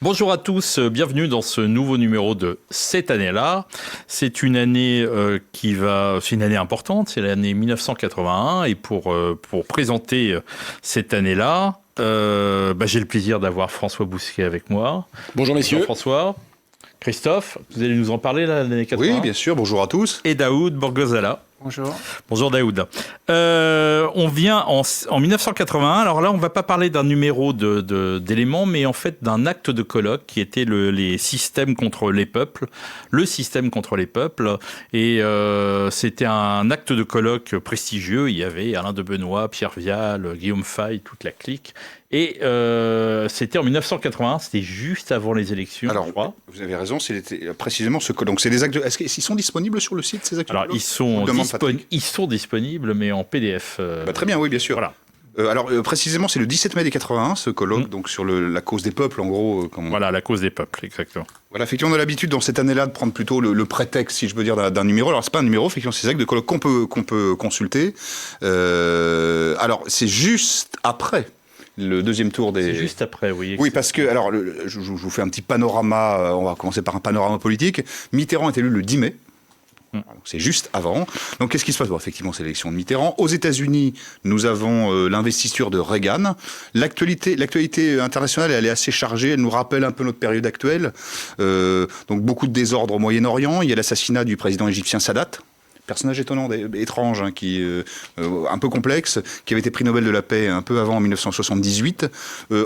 Bonjour à tous, bienvenue dans ce nouveau numéro de cette année-là. C'est une année c'est une année importante, c'est l'année 1981 et pour présenter cette année-là, j'ai le plaisir d'avoir François Bousquet avec moi. Bonjour messieurs. Bonjour François. Christophe, vous allez nous en parler là, l'année 81 ? Oui, bien sûr, bonjour à tous. Et Daoud Borgozala. Bonjour. Bonjour Daoud. On vient en 1981. Alors là, on va pas parler d'un numéro d'éléments, mais en fait d'un acte de colloque qui était les systèmes contre les peuples, le système contre les peuples. Et c'était un acte de colloque prestigieux. Il y avait Alain de Benoît, Pierre Vial, Guillaume Fay, toute la clique. Et c'était en 1981, c'était juste avant les élections, alors, je crois. Vous avez raison, c'était précisément ce colloque. Donc c'est des actes. Est-ce qu'ils sont disponibles sur le site, ces actes de colloque ? Ils sont disponibles, mais en PDF. Très bien, oui, bien sûr. Voilà. Précisément, c'est le 17 mai des 81, ce colloque, donc sur la cause des peuples, en gros. Voilà, la cause des peuples, exactement. Voilà, effectivement, on a l'habitude dans cette année-là de prendre plutôt le prétexte, si je veux dire, d'un numéro. Alors, c'est pas un numéro, effectivement, c'est des actes de colloque qu'on peut consulter. Alors, c'est juste après le deuxième tour des... C'est juste après, oui. Oui, parce que, alors, je vous fais un petit panorama, on va commencer par un panorama politique. Mitterrand est élu le 10 mai. Donc c'est juste avant. Donc qu'est-ce qui se passe ? Bon, effectivement, c'est l'élection de Mitterrand. Aux États-Unis, nous avons l'investiture de Reagan. L'actualité internationale, elle est assez chargée. Elle nous rappelle un peu notre période actuelle. Donc beaucoup de désordre au Moyen-Orient. Il y a l'assassinat du président égyptien Sadat. Personnage étonnant, étrange, un peu complexe, qui avait été prix Nobel de la paix un peu avant, en 1978.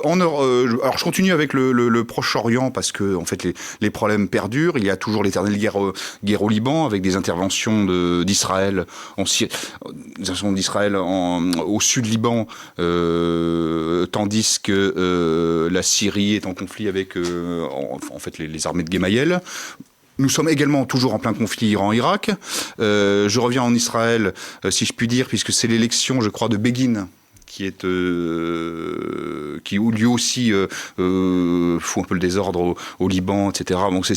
Alors je continue avec le Proche-Orient parce que en fait les problèmes perdurent. Il y a toujours l'éternelle guerre au Liban avec des interventions d'Israël au sud Liban, tandis que la Syrie est en conflit avec en fait les armées de Gemayel. Nous sommes également toujours en plein conflit Iran-Irak. Je reviens en Israël, si je puis dire, puisque c'est l'élection, je crois, de Begin, qui lui aussi fout un peu le désordre au Liban, etc. Donc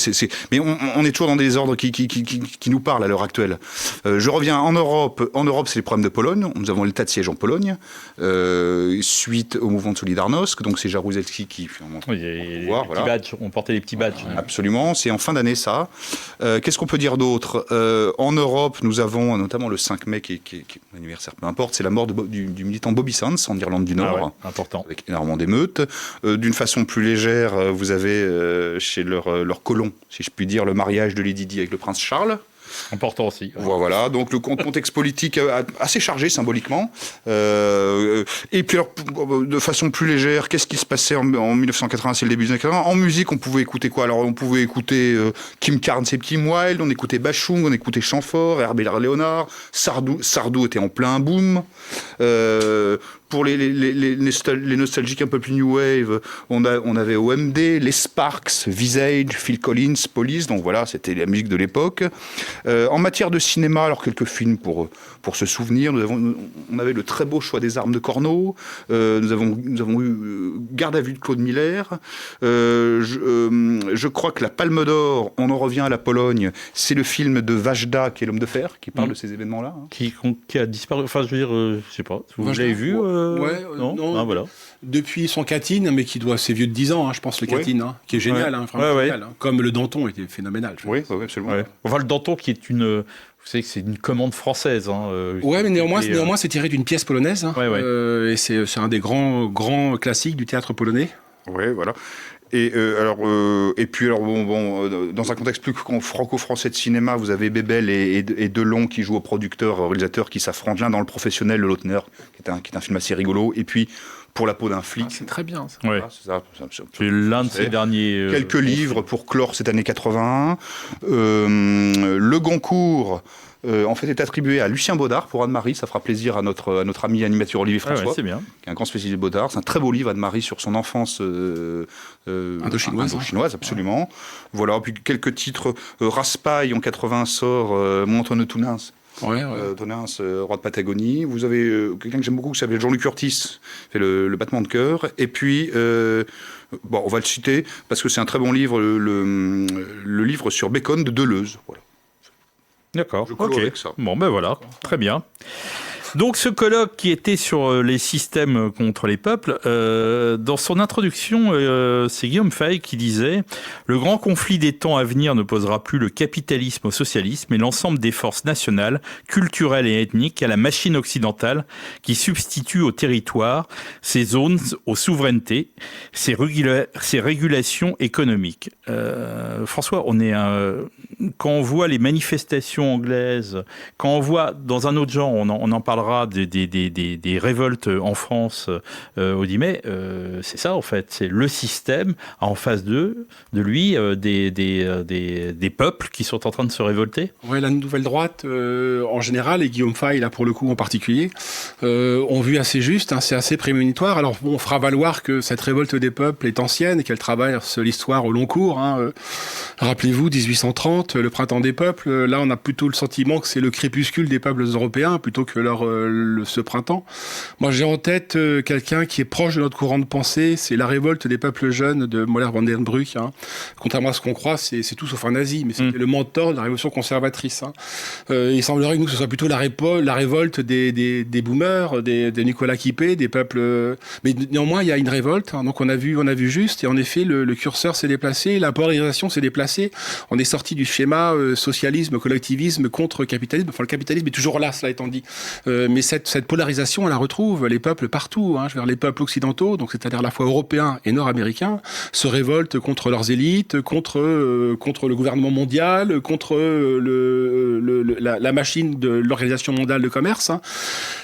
mais on est toujours dans des désordres qui nous parlent à l'heure actuelle. Je reviens en Europe. En Europe, c'est les problèmes de Pologne. Nous avons l'état de siège en Pologne, suite au mouvement de Solidarnosc. Donc c'est Jaruzelski qui finalement... Oui, on portait les petits badges. Absolument, c'est en fin d'année ça. Qu'est-ce qu'on peut dire d'autre ? En Europe, nous avons notamment le 5 mai, qui est un anniversaire, peu importe, c'est la mort du militant Bobby Sands en Irlande du Nord, important. Avec énormément d'émeutes. D'une façon plus légère, vous avez chez leur colon, si je puis dire, le mariage de Lady Di avec le prince Charles. Important aussi. Voilà, donc le contexte politique assez chargé symboliquement. Et puis alors, de façon plus légère, qu'est-ce qui se passait en 1980, c'est le début des années 80. En musique, on pouvait écouter quoi ? Alors on pouvait écouter Kim Carnes et Kim Wilde, on écoutait Bachung, on écoutait Chamfort, Herbert Léonard, Sardou était en plein boom. Pour les nostalgiques un peu plus new wave, on avait OMD, les Sparks, Visage, Phil Collins, Police, donc voilà, c'était la musique de l'époque. En matière de cinéma, alors quelques films pour se souvenir, on avait le très beau choix des armes de Corneau, nous avons eu Garde à vue de Claude Miller, je crois que la Palme d'Or, on en revient à la Pologne, c'est le film de Vajda, qui est l'homme de fer, qui parle de ces événements-là. Qui a disparu, enfin je veux dire, je sais pas, vous l'avez vu non. Voilà. Depuis son Catine, mais c'est vieux de 10 ans, je pense, le Catine, qui est génial, génial, comme le Danton était phénoménal. Oui, absolument. Ouais. Enfin, le Danton qui est vous savez que c'est une commande française. Mais néanmoins, c'est tiré d'une pièce polonaise, et c'est un des grands classiques du théâtre polonais. Oui, voilà. Et puis dans un contexte plus franco-français de cinéma, vous avez Bébel et Delon qui jouent au producteur, au réalisateur, qui s'affrontent l'un dans le professionnel, le Lautner, qui est un film assez rigolo. Et puis Pour la peau d'un flic. C'est très bien ça. Ouais. C'est l'un de ces derniers. Quelques livres pour clore cette année 81. Le Goncourt. En fait, est attribué à Lucien Baudard pour Anne-Marie. Ça fera plaisir à notre ami animateur Olivier François, c'est bien. Qui est un grand spécialiste de Baudard. C'est un très beau livre, Anne-Marie, sur son enfance indochinoise, absolument. Voilà, puis quelques titres. Raspail, en 80, sort Mon Antoine de Tounins. Tounins, roi de Patagonie. Vous avez quelqu'un que j'aime beaucoup qui s'appelle Jean-Luc Curtis, fait le battement de cœur. Et puis, on va le citer parce que c'est un très bon livre, le livre sur Bacon de Deleuze. Voilà. D'accord, ok. Bon, ben voilà, très bien. Donc ce colloque qui était sur les systèmes contre les peuples, dans son introduction, c'est Guillaume Fay qui disait « Le grand conflit des temps à venir ne posera plus le capitalisme au socialisme, mais l'ensemble des forces nationales, culturelles et ethniques à la machine occidentale qui substitue au territoire, ses zones aux souverainetés, ses régulations économiques. » François, quand on voit les manifestations anglaises, quand on voit dans un autre genre, on en parlera des révoltes en France au 10 mai, c'est ça en fait, c'est le système en face de lui, des peuples qui sont en train de se révolter. Oui, la nouvelle droite en général, et Guillaume Fay là pour le coup en particulier, ont vu assez juste, hein, c'est assez prémonitoire. Alors on fera valoir que cette révolte des peuples est ancienne et qu'elle traverse l'histoire au long cours. Hein. Rappelez-vous, 1830, le printemps des peuples, là on a plutôt le sentiment que c'est le crépuscule des peuples européens plutôt que ce printemps. Moi j'ai en tête quelqu'un qui est proche de notre courant de pensée, c'est la révolte des peuples jeunes de Moller van den Bruck. Hein. Contrairement à ce qu'on croit, c'est tout sauf un nazi, mais c'était le mentor de la révolution conservatrice. Hein. Il semblerait que nous, ce soit plutôt la révolte des boomers, des Nicolas Quipé, des peuples... Mais néanmoins, il y a une révolte, hein. Donc on a vu juste, et en effet, le curseur s'est déplacé, la polarisation s'est déplacée. On est sorti du schéma socialisme, collectivisme contre capitalisme. Enfin, le capitalisme est toujours là, cela étant dit. Mais cette polarisation, on la retrouve, les peuples partout. Hein. Je veux dire, les peuples occidentaux, donc c'est-à-dire à la fois européens et nord-américains, se révoltent contre leurs élites, contre le gouvernement mondial, contre la machine de l'Organisation mondiale de commerce. Hein.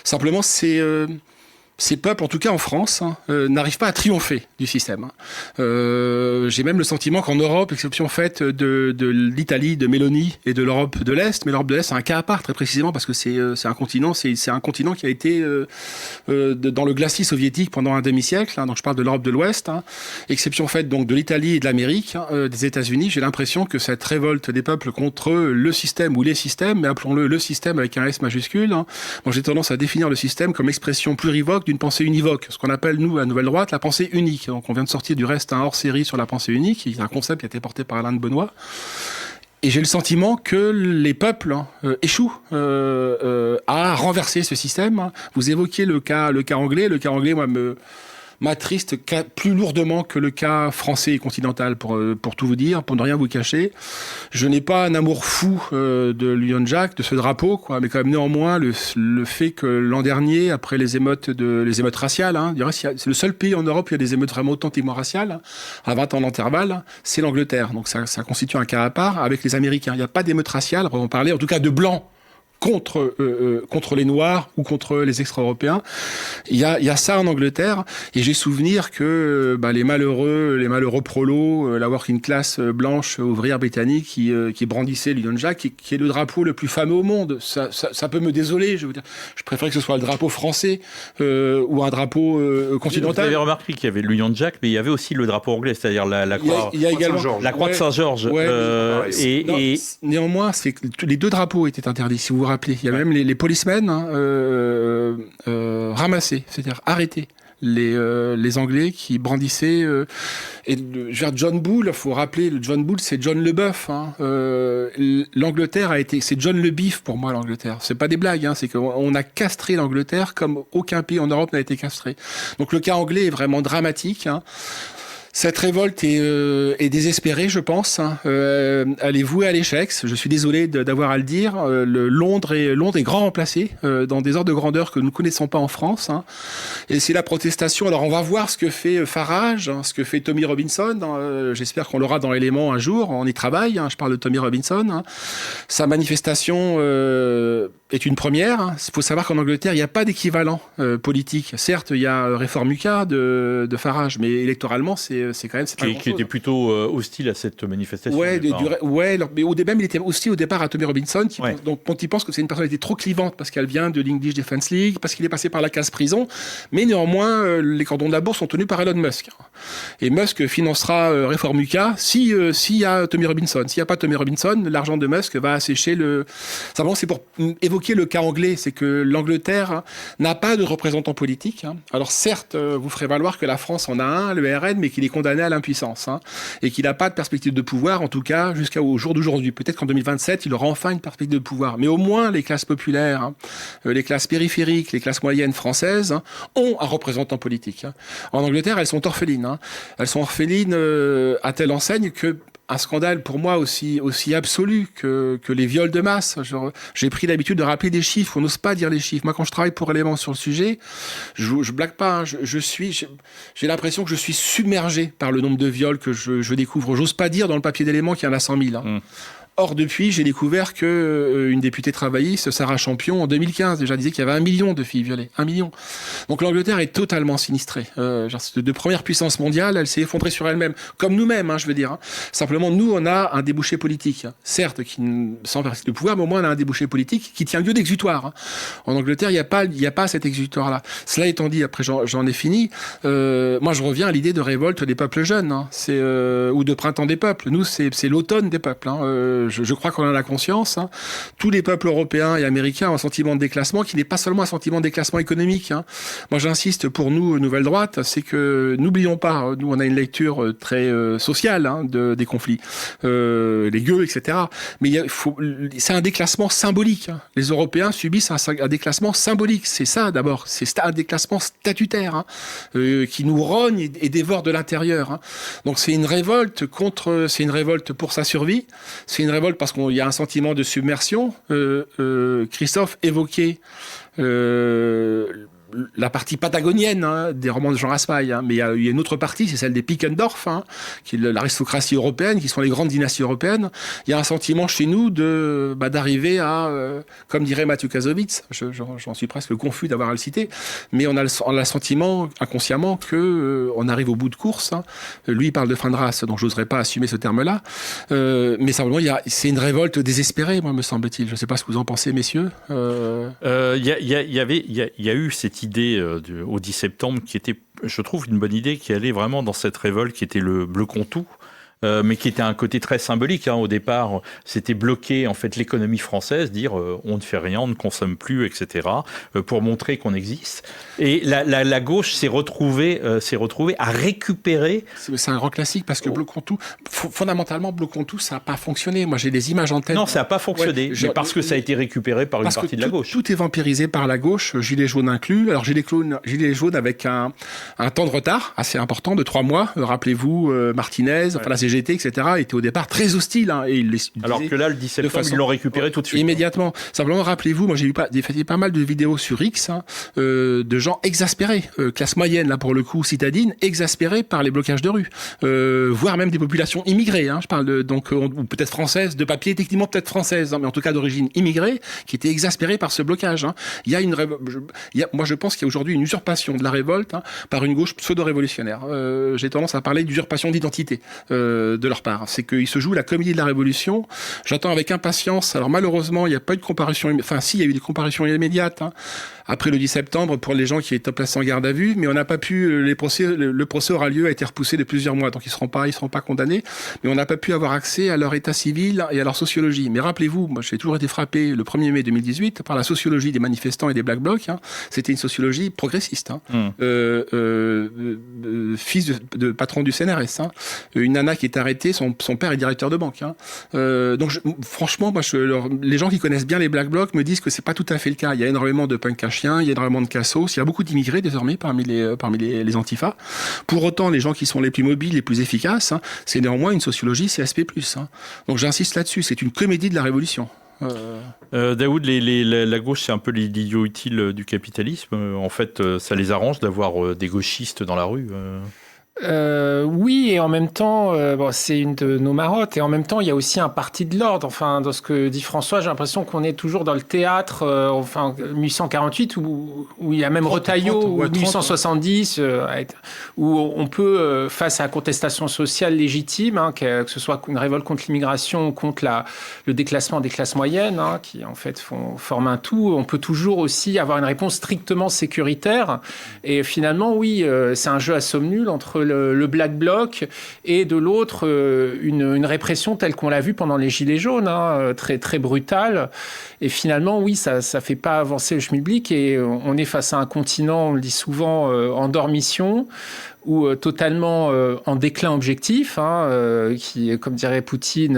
Simplement, ces peuples, en tout cas en France, hein, n'arrivent pas à triompher du système. J'ai même le sentiment qu'en Europe, exception faite de l'Italie, de Mélanie et de l'Europe de l'Est, mais l'Europe de l'Est c'est un cas à part très précisément parce que c'est un continent qui a été dans le glacis soviétique pendant un demi-siècle. Hein, donc je parle de l'Europe de l'Ouest. Hein, exception faite donc de l'Italie et de l'Amérique, hein, des États-Unis. J'ai l'impression que cette révolte des peuples contre le système ou les systèmes, mais appelons-le le système avec un S majuscule. Hein, moi j'ai tendance à définir le système comme expression plurivoque d'une pensée univoque, ce qu'on appelle, nous, à Nouvelle Droite, la pensée unique. Donc on vient de sortir du reste un hors-série sur la pensée unique, qui est un concept qui a été porté par Alain de Benoît. Et j'ai le sentiment que les peuples échouent à renverser ce système. Vous évoquiez le cas anglais. Le cas anglais, moi, m'attriste plus lourdement que le cas français et continental, pour tout vous dire, pour ne rien vous cacher. Je n'ai pas un amour fou de l'Union Jack, de ce drapeau, quoi, mais quand même néanmoins le fait que l'an dernier, après les émeutes raciales, hein, c'est le seul pays en Europe où il y a des émeutes vraiment authentiquement raciales, hein, à 20 ans d'intervalle, c'est l'Angleterre. Donc ça constitue un cas à part avec les Américains. Il n'y a pas d'émeutes raciales, on va parler en tout cas de blancs contre les Noirs ou contre les extra-européens. Il y a ça en Angleterre, et j'ai souvenir que les malheureux prolos, la working class blanche ouvrière britannique qui brandissait l'Union Jack, qui est le drapeau le plus fameux au monde. Ça peut me désoler, je veux dire. Je préfère que ce soit le drapeau français ou un drapeau continental. Vous avez remarqué qu'il y avait l'Union Jack, mais il y avait aussi le drapeau anglais, c'est-à-dire la croix. Il y a également la croix de Saint-Georges. Néanmoins, c'est que les deux drapeaux étaient interdits, si vous vous rappelez. Il y a même les policemen ramassés, c'est-à-dire arrêtés. Les Anglais qui brandissaient John Bull, il faut rappeler, le John Bull, c'est John Leboeuf. Hein. L'Angleterre c'est John le Beef pour moi, l'Angleterre. C'est pas des blagues, hein, c'est qu'on a castré l'Angleterre comme aucun pays en Europe n'a été castré. Donc le cas anglais est vraiment dramatique. Hein. Cette révolte est désespérée, je pense. Hein. Elle est vouée à l'échec. Je suis désolé d'avoir à le dire. Londres est grand remplacé dans des ordres de grandeur que nous ne connaissons pas en France. Hein. Et c'est la protestation. Alors on va voir ce que fait Farage, hein, ce que fait Tommy Robinson. Hein. J'espère qu'on l'aura dans Éléments un jour. On y travaille. Hein. Je parle de Tommy Robinson. Hein. Sa manifestation est une première. Hein. Il faut savoir qu'en Angleterre, il n'y a pas d'équivalent politique. Certes, il y a Réforme UK de Farage, mais électoralement, c'est quand même... Qui était plutôt hostile à cette manifestation. Mais au début, il était hostile au départ à Tommy Robinson, dont il pense que c'est une personnalité trop clivante parce qu'elle vient de l'English Defence League, parce qu'il est passé par la case prison. Mais néanmoins, les cordons de la bourse sont tenus par Elon Musk. Et Musk financera Réforme UK s'il y a Tommy Robinson. S'il n'y a pas Tommy Robinson, l'argent de Musk va assécher le... Simplement, c'est pour évoquer évoqué le cas anglais, c'est que l'Angleterre n'a pas de représentant politique. Alors certes, vous ferez valoir que la France en a un, le RN, mais qu'il est condamné à l'impuissance, et qu'il n'a pas de perspective de pouvoir, en tout cas jusqu'au jour d'aujourd'hui. Peut-être qu'en 2027, il aura enfin une perspective de pouvoir. Mais au moins, les classes populaires, les classes périphériques, les classes moyennes françaises ont un représentant politique. En Angleterre, elles sont orphelines. Elles sont orphelines à telle enseigne que un scandale pour moi aussi absolu que les viols de masse. J'ai pris l'habitude de rappeler des chiffres, on n'ose pas dire les chiffres. Moi, quand je travaille pour Éléments sur le sujet, je blague pas, j'ai l'impression que je suis submergé par le nombre de viols que je découvre. J'ose pas dire dans le papier d'Éléments qu'il y en a 100 000. Or, depuis, j'ai découvert que une députée travailliste, Sarah Champion, en 2015, déjà disait qu'il y avait 1 million de filles violées. 1 million. Donc l'Angleterre est totalement sinistrée. De première puissance mondiale, elle s'est effondrée sur elle-même. Comme nous-mêmes, je veux dire. Simplement, nous, on a un débouché politique. Certes, sans perspective de pouvoir, mais au moins, on a un débouché politique qui tient lieu d'exutoire. En Angleterre, il n'y a pas cet exutoire-là. Cela étant dit, après, j'en ai fini. Moi, je reviens à l'idée de révolte des peuples jeunes. Ou de printemps des peuples. Nous, c'est l'automne des peuples. Je crois qu'on en a conscience. Tous les peuples européens et américains ont un sentiment de déclassement qui n'est pas seulement un sentiment de déclassement économique. Moi, j'insiste pour nous, Nouvelle Droite, c'est que n'oublions pas, nous, on a une lecture très sociale des conflits, les gueux, etc. Mais c'est un déclassement symbolique. Les Européens subissent un déclassement symbolique. C'est ça, d'abord. C'est un déclassement statutaire qui nous rogne et dévore de l'intérieur. Donc, c'est une révolte pour sa survie. C'est une révolte parce qu'il y a un sentiment de submersion. Christophe évoquait la partie patagonienne des romans de Jean Raspail, mais il y a une autre partie, c'est celle des Pickendorf, qui est l'aristocratie européenne, qui sont les grandes dynasties européennes. Il y a un sentiment chez nous d'arriver à, comme dirait Mathieu Kassovitz, j'en suis presque confus d'avoir à le citer, mais on a le sentiment inconsciemment que on arrive au bout de course. Lui, il parle de fin de race, donc j'oserais pas assumer ce terme-là, mais simplement c'est une révolte désespérée, moi, me semble-t-il. Je ne sais pas ce que vous en pensez, messieurs. Il y a eu cette idée au 10 septembre qui était, je trouve, une bonne idée, qui allait vraiment dans cette révolte qui était le bleu contre tout. Mais qui était un côté très symbolique. Au départ, c'était bloquer en fait l'économie française, dire on ne fait rien, on ne consomme plus, etc. Pour montrer qu'on existe. Et la gauche s'est retrouvée à récupérer. C'est un grand classique parce que bloc contre tout, fondamentalement bloc contre tout, ça n'a pas fonctionné. Moi, j'ai des images en tête. Non, ça n'a pas fonctionné, mais parce que ça a été récupéré par une partie de la gauche. Tout est vampirisé par la gauche, gilets jaunes inclus. Alors gilets jaunes avec un temps de retard assez important de 3 mois. Rappelez-vous Martinez, la CGT, etc., était au départ très hostile. Alors que là, le 10 septembre, ils l'ont récupéré tout de suite. Immédiatement. Simplement, rappelez-vous, moi j'ai fait pas mal de vidéos sur X de gens exaspérés, classe moyenne, là pour le coup, citadine, exaspérés par les blocages de rue, voire même des populations immigrées. Je parle ou peut-être françaises, de papier, techniquement peut-être françaises, mais en tout cas d'origine immigrée, qui étaient exaspérées par ce blocage. Il y a moi je pense qu'il y a aujourd'hui une usurpation de la révolte par une gauche pseudo-révolutionnaire. J'ai tendance à parler d'usurpation d'identité. De leur part. C'est qu'ils se jouent la comédie de la Révolution. J'attends avec impatience. Alors malheureusement, il n'y a pas eu de comparution. Enfin, si, il y a eu des comparutions immédiates après le 10 septembre pour les gens qui étaient placés en garde à vue, mais on n'a pas pu. Le procès aura lieu, a été repoussé de plusieurs mois, donc ils seront pas condamnés. Mais on n'a pas pu avoir accès à leur état civil et à leur sociologie. Mais rappelez-vous, moi, j'ai toujours été frappé le 1er mai 2018 par la sociologie des manifestants et des Black Blocs. C'était une sociologie progressiste. Fils de patron du CNRS. Une nana qui est arrêtée, son père est directeur de banque. Donc franchement, les gens qui connaissent bien les Black Blocs me disent que c'est pas tout à fait le cas. Il y a énormément de punk à chiens, il y a énormément de cassos, il y a beaucoup d'immigrés désormais parmi les antifas. Pour autant, les gens qui sont les plus mobiles, les plus efficaces, c'est néanmoins une sociologie CSP+. Donc j'insiste là-dessus, c'est une comédie de la Révolution. Daoud, la gauche, c'est un peu l'idiot utile du capitalisme. En fait, ça les arrange d'avoir des gauchistes dans la rue. Oui, et en même temps, c'est une de nos marottes. Et en même temps, il y a aussi un parti de l'ordre. Enfin, dans ce que dit François, j'ai l'impression qu'on est toujours dans le théâtre, 1848, où il y a même Retailleau, ou 1870, où on peut, face à la contestation sociale légitime, que ce soit une révolte contre l'immigration ou contre le déclassement des classes moyennes, qui en fait forment un tout, on peut toujours aussi avoir une réponse strictement sécuritaire. Et finalement, oui, c'est un jeu à somme nulle entre contre le Black Bloc et de l'autre une répression telle qu'on l'a vue pendant les Gilets jaunes, très, très brutale. Et finalement, oui, ça ne fait pas avancer le schmilblick et on est face à un continent, on le dit souvent, en dormition ou totalement en déclin objectif, qui, comme dirait Poutine,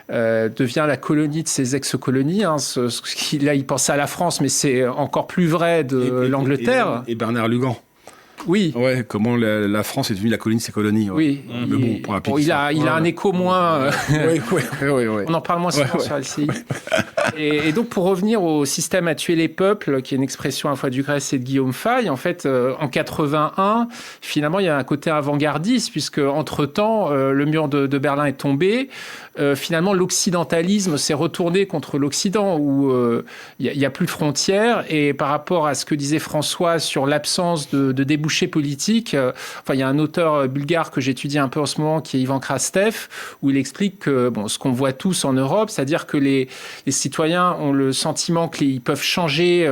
devient la colonie de ses ex-colonies. Là, il pensait à la France, mais c'est encore plus vrai de l'Angleterre. Et Bernard Lugan. Oui. Ouais, comment la France est devenue la colonie de ses colonies. Ouais. Oui. Mais bon, pour appliquer il a un écho moins. Oui. On en parle moins souvent sur LCI. Et donc, pour revenir au système à tuer les peuples, qui est une expression à la fois du Grèce et de Guillaume Faye, en fait, en 81, finalement, il y a un côté avant-gardiste, puisque entre-temps, le mur de Berlin est tombé. Finalement, l'occidentalisme s'est retourné contre l'Occident, où il n'y a plus de frontières. Et par rapport à ce que disait François sur l'absence de débouchés politiques, il y a un auteur bulgare que j'étudie un peu en ce moment, qui est Ivan Krastev, où il explique que ce qu'on voit tous en Europe, c'est-à-dire que les citoyens ont le sentiment qu'ils peuvent changer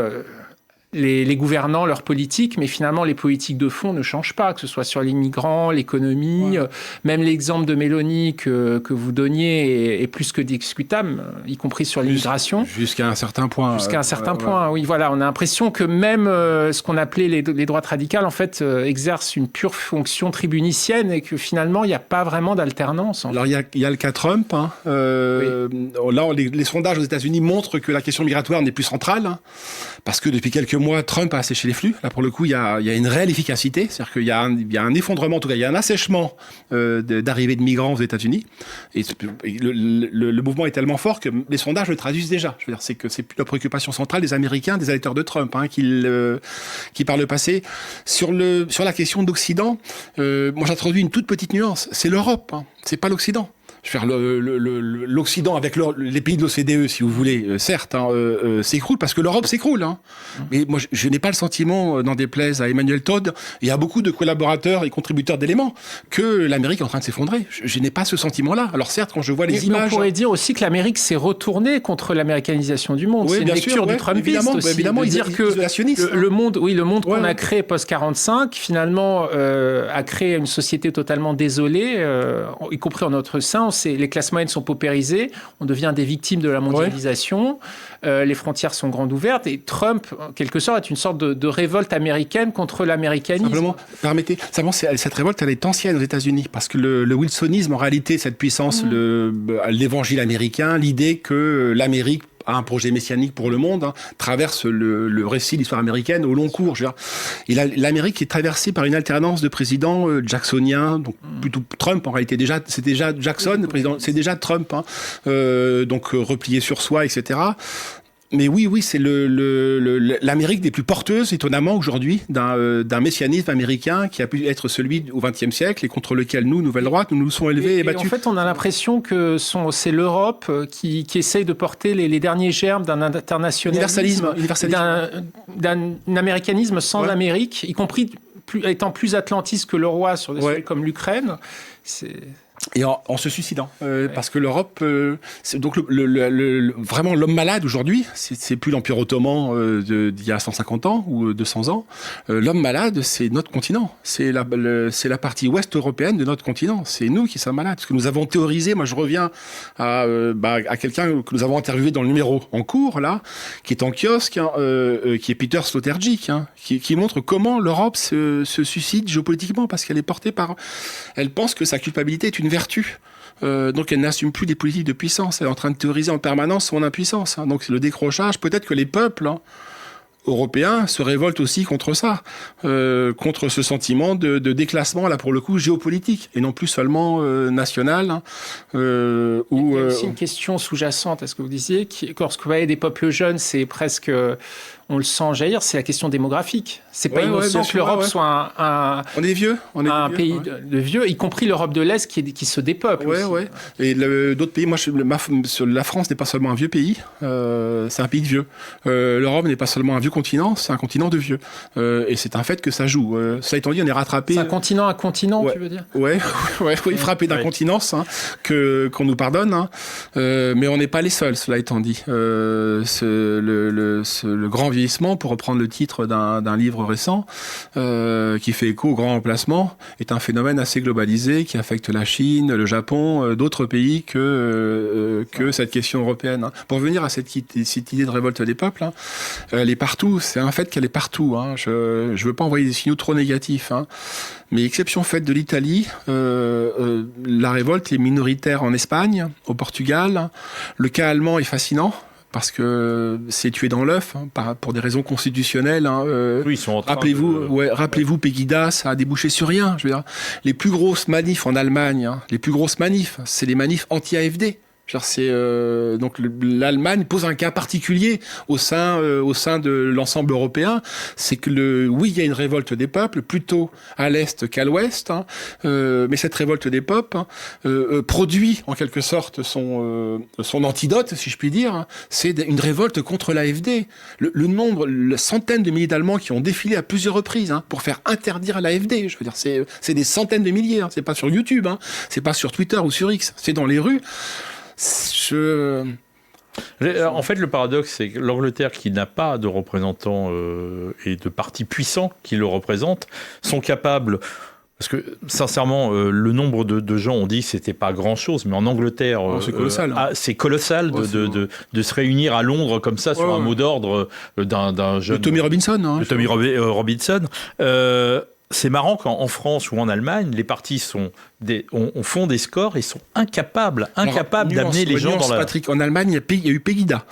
les gouvernants, leur politique, mais finalement, les politiques de fond ne changent pas, que ce soit sur les migrants, l'économie, même l'exemple de Mélanie que vous donniez est plus que discutable, y compris sur l'immigration. Jusqu'à un certain point. Jusqu'à un certain point, oui, voilà. On a l'impression que même ce qu'on appelait les droites radicales, en fait, exercent une pure fonction tribunicienne et que finalement, il n'y a pas vraiment d'alternance. Alors, il y a le cas Trump. Là, les sondages aux États-Unis montrent que la question migratoire n'est plus centrale, parce que depuis quelques mois, Trump a asséché les flux. Là, pour le coup, il y a une réelle efficacité. C'est-à-dire qu'il y a un effondrement, en tout cas, il y a un assèchement d'arrivée de migrants aux États-Unis. Et le mouvement est tellement fort que les sondages le traduisent déjà. Je veux dire, c'est que c'est plus la préoccupation centrale des Américains, des électeurs de Trump, qui par le passé. Sur la question d'Occident, moi, j'introduis une toute petite nuance. C'est l'Europe, c'est pas l'Occident. Je veux dire, l'Occident avec les pays de l'OCDE, si vous voulez, certes, s'écroule parce que l'Europe s'écroule. Mais moi, je n'ai pas le sentiment, n'en déplaise à Emmanuel Todd et à beaucoup de collaborateurs et contributeurs d'éléments, que l'Amérique est en train de s'effondrer. Je n'ai pas ce sentiment-là. Alors certes, quand je vois les images... On pourrait dire aussi que l'Amérique s'est retournée contre l'américanisation du monde. Oui, c'est une lecture du Trumpisme aussi. Évidemment, dire que le monde qu'on a créé post-45, finalement, a créé une société totalement désolée, y compris en notre sein. Les classes moyennes sont paupérisées, on devient des victimes de la mondialisation, les frontières sont grandes ouvertes, et Trump, en quelque sorte, est une sorte de révolte américaine contre l'américanisme. Simplement, permettez, cette révolte, elle est ancienne aux États-Unis, parce que le wilsonisme, en réalité, cette puissance, l'évangile américain, l'idée que l'Amérique a un projet messianique pour le monde, traverse le récit de l'histoire américaine au long cours. L'Amérique est traversée par une alternance de présidents jacksoniens, donc plutôt Trump en réalité. C'est déjà Jackson, le président, c'est déjà Trump, donc replié sur soi, etc. Mais oui, c'est l'Amérique des plus porteuses, étonnamment, aujourd'hui, d'un messianisme américain qui a pu être celui au XXe siècle et contre lequel nous, Nouvelle Droite, nous nous sommes élevés et battus. En fait, on a l'impression que c'est l'Europe qui essaye de porter les derniers germes d'un internationalisme, d'un américanisme sans Amérique, y compris étant plus atlantiste que le roi sur des sujets comme l'Ukraine. Et en se suicidant, parce que l'Europe, c'est donc vraiment l'homme malade aujourd'hui, c'est plus l'Empire ottoman d'il y a 150 ans ou 200 ans. L'homme malade, c'est notre continent, c'est la partie ouest européenne de notre continent. C'est nous qui sommes malades, parce que nous avons théorisé. Moi, je reviens à quelqu'un que nous avons interviewé dans le numéro en cours là, qui est en kiosque, qui est Peter Sloterdijk, qui montre comment l'Europe se suicide géopolitiquement, parce qu'elle est portée par, elle pense que sa culpabilité est une vertu. Donc elle n'assume plus des politiques de puissance. Elle est en train de théoriser en permanence son impuissance. Donc c'est le décrochage. Peut-être que les peuples européens se révoltent aussi contre ça, contre ce sentiment de déclassement, là pour le coup géopolitique, et non plus seulement national. Il y a aussi une question sous-jacente à ce que vous disiez, lorsque vous voyez des peuples jeunes, c'est presque... on le sent jaillir, c'est la question démographique. C'est pas innocent que l'Europe soit on est vieux, un pays de vieux, y compris l'Europe de l'Est qui se dépeuple. Et d'autres pays, la France n'est pas seulement un vieux pays, c'est un pays de vieux. L'Europe n'est pas seulement un vieux continent, c'est un continent de vieux. Et c'est un fait que ça joue. Ça étant dit, on est rattrapé. C'est un continent, tu veux dire ? Oui, frappé d'incontinence, qu'on nous pardonne. Mais on n'est pas les seuls, cela étant dit. Le grand vieillissement vieillissement, pour reprendre le titre d'un livre récent, qui fait écho au grand remplacement, est un phénomène assez globalisé qui affecte la Chine, le Japon, d'autres pays que cette question européenne. Hein. Pour revenir à cette idée de révolte des peuples, hein, elle est partout. C'est un fait qu'elle est partout. Hein. Je veux pas envoyer des signaux trop négatifs. Hein. Mais exception faite de l'Italie, la révolte est minoritaire en Espagne, au Portugal. Le cas allemand est fascinant. Parce que c'est tué dans l'œuf, hein, pour des raisons constitutionnelles. Hein, oui, ils sont en train rappelez-vous, Pegida, ça a débouché sur rien. Je veux dire, les plus grosses manifs en Allemagne, hein, c'est les manifs anti-AfD. Donc l'Allemagne pose un cas particulier au sein de l'ensemble européen, c'est que oui, il y a une révolte des peuples plutôt à l'est qu'à l'ouest, hein, mais cette révolte des peuples produit en quelque sorte son antidote, si je puis dire, hein, c'est une révolte contre l'AfD. Le nombre, les centaines de milliers d'Allemands qui ont défilé à plusieurs reprises, hein, pour faire interdire l'AfD, je veux dire, c'est des centaines de milliers, hein, c'est pas sur YouTube, hein, c'est pas sur Twitter ou sur X, c'est dans les rues. En fait, le paradoxe, c'est que l'Angleterre, qui n'a pas de représentants et de partis puissants qui le représentent, sont capables... Parce que, sincèrement, le nombre de gens ont dit que c'était pas grand-chose, mais en Angleterre, c'est colossal. C'est colossal de se réunir à Londres comme ça sur un mot d'ordre d'un jeune... De Tommy Robinson. Hein, de Tommy Robinson. C'est marrant qu'en France ou en Allemagne, les partis font des scores et sont incapables d'amener les gens dans la... Patrick, en Allemagne, il y a eu Pegida.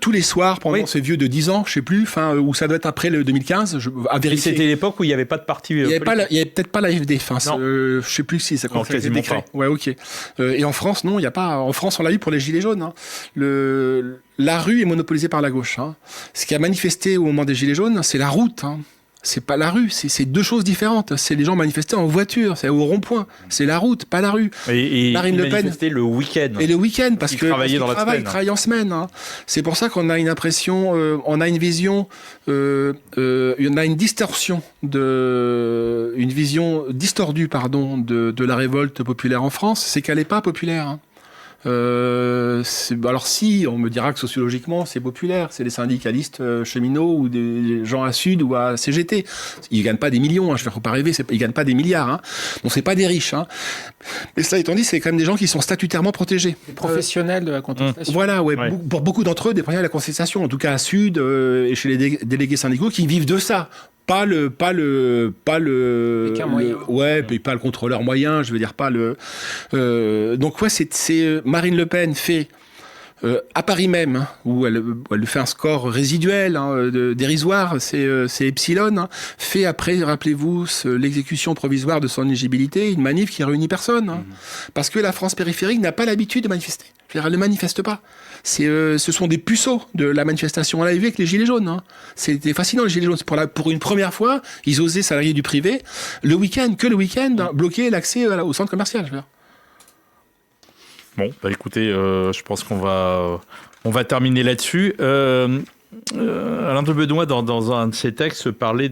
Tous les soirs, pendant ces vieux de 10 ans, je sais plus, ou ça doit être après le 2015, à vérifier. C'était l'époque où il n'y avait pas de parti... Il n'y avait peut-être pas l'AfD. Je sais plus si ça commence à être décret. Ouais, ok. Et en France, non, il n'y a pas... En France, on l'a eu pour les Gilets jaunes. Hein. La rue est monopolisée par la gauche. Hein. Ce qui a manifesté au moment des Gilets jaunes, c'est la route. Hein. C'est pas la rue, c'est deux choses différentes. C'est les gens manifestaient en voiture, c'est au rond-point. C'est la route, pas la rue. Et Marine Le Pen manifestait le week-end. Et le week-end, parce qu'ils travaillent en semaine. Hein. C'est pour ça qu'on a une impression, on a une vision, on a une distorsion une vision distordue, de la révolte populaire en France. C'est qu'elle n'est pas populaire. Hein. Alors si, on me dira que sociologiquement c'est populaire, c'est des syndicalistes cheminots ou des gens à Sud ou à CGT. Ils gagnent pas des millions, hein, je ne faut pas rêver, ils gagnent pas des milliards. Hein. Donc c'est pas des riches. Hein. Mais cela étant dit, c'est quand même des gens qui sont statutairement protégés. Des professionnels de la contestation. Voilà, ouais. Pour beaucoup d'entre eux, des professionnels de la contestation, en tout cas à Sud et chez les délégués syndicaux qui vivent de ça. Pas le puis pas le contrôleur moyen, je veux dire pas le. Donc ouais, c'est Marine Le Pen fait à Paris même, hein, où elle fait un score résiduel, hein, dérisoire, c'est Epsilon, hein, fait après, rappelez-vous, l'exécution provisoire de son éligibilité, une manif qui réunit personne, hein, parce que la France périphérique n'a pas l'habitude de manifester. Elle ne manifeste pas. Ce sont des puceaux de la manifestation. On l'a vu avec les Gilets jaunes. Hein. C'était fascinant, les Gilets jaunes. Pour une première fois, ils osaient, salariés du privé, le week-end, hein, bloquer l'accès au centre commercial. Je veux dire. Bon, écoutez, je pense qu'on va terminer là-dessus. Alain de Benoît, dans un de ses textes, parlait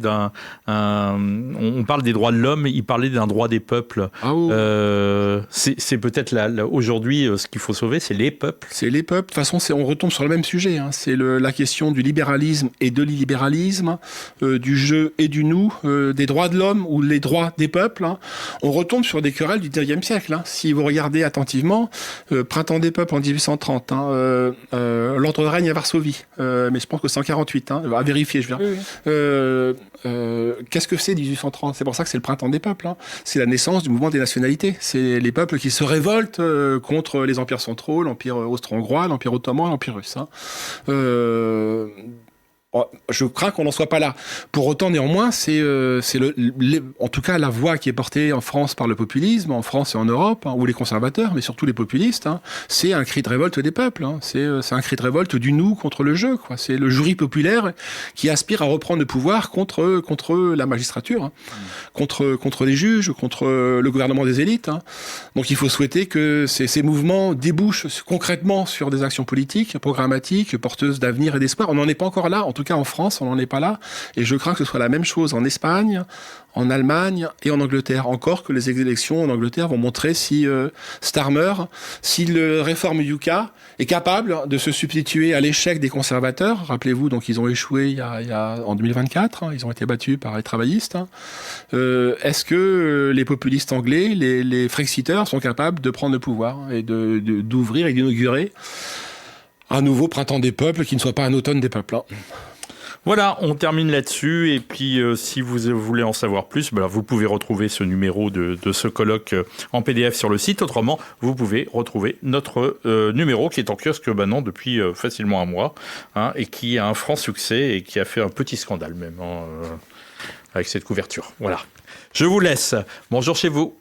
on parle des droits de l'homme, il parlait d'un droit des peuples. Ah oui. C'est peut-être aujourd'hui ce qu'il faut sauver, c'est les peuples. C'est les peuples. De toute façon, on retombe sur le même sujet. Hein. C'est la question du libéralisme et de l'illibéralisme, du je et du nous, des droits de l'homme ou les droits des peuples. Hein. On retombe sur des querelles du XIXe siècle. Hein. Si vous regardez attentivement, Printemps des peuples en 1830, hein, l'ordre de règne à Varsovie, mais je pense que c'est en 48, hein, à vérifier, je veux dire. Oui. Qu'est-ce que c'est 1830 ? C'est pour ça que c'est le printemps des peuples. Hein. C'est la naissance du mouvement des nationalités. C'est les peuples qui se révoltent contre les empires centraux, l'empire austro-hongrois, l'empire ottoman, l'empire russe. Hein. Je crains qu'on n'en soit pas là. Pour autant, néanmoins, c'est en tout cas la voix qui est portée en France par le populisme, en France et en Europe, hein, ou les conservateurs, mais surtout les populistes. Hein, c'est un cri de révolte des peuples. Hein, c'est un cri de révolte du nous contre le je. Quoi. C'est le jury populaire qui aspire à reprendre le pouvoir contre la magistrature, hein, contre les juges, contre le gouvernement des élites. Hein. Donc, il faut souhaiter que ces mouvements débouchent concrètement sur des actions politiques, programmatiques, porteuses d'avenir et d'espoir. On n'en est pas encore là. En tout cas, en France, on n'en est pas là. Et je crains que ce soit la même chose en Espagne, en Allemagne et en Angleterre. Encore que les élections en Angleterre vont montrer si Starmer, si le réforme UCA est capable de se substituer à l'échec des conservateurs. Rappelez-vous, donc ils ont échoué en 2024. Ils ont été battus par les travaillistes. Est-ce que les populistes anglais, les Frexiteurs, sont capables de prendre le pouvoir et d'ouvrir et d'inaugurer un nouveau printemps des peuples qui ne soit pas un automne des peuples. Voilà, on termine là-dessus. Et puis, si vous voulez en savoir plus, vous pouvez retrouver ce numéro de ce colloque en PDF sur le site. Autrement, vous pouvez retrouver notre numéro qui est en kiosque maintenant depuis facilement un mois, et qui a un franc succès et qui a fait un petit scandale même avec cette couverture. Voilà. Je vous laisse. Bonjour chez vous.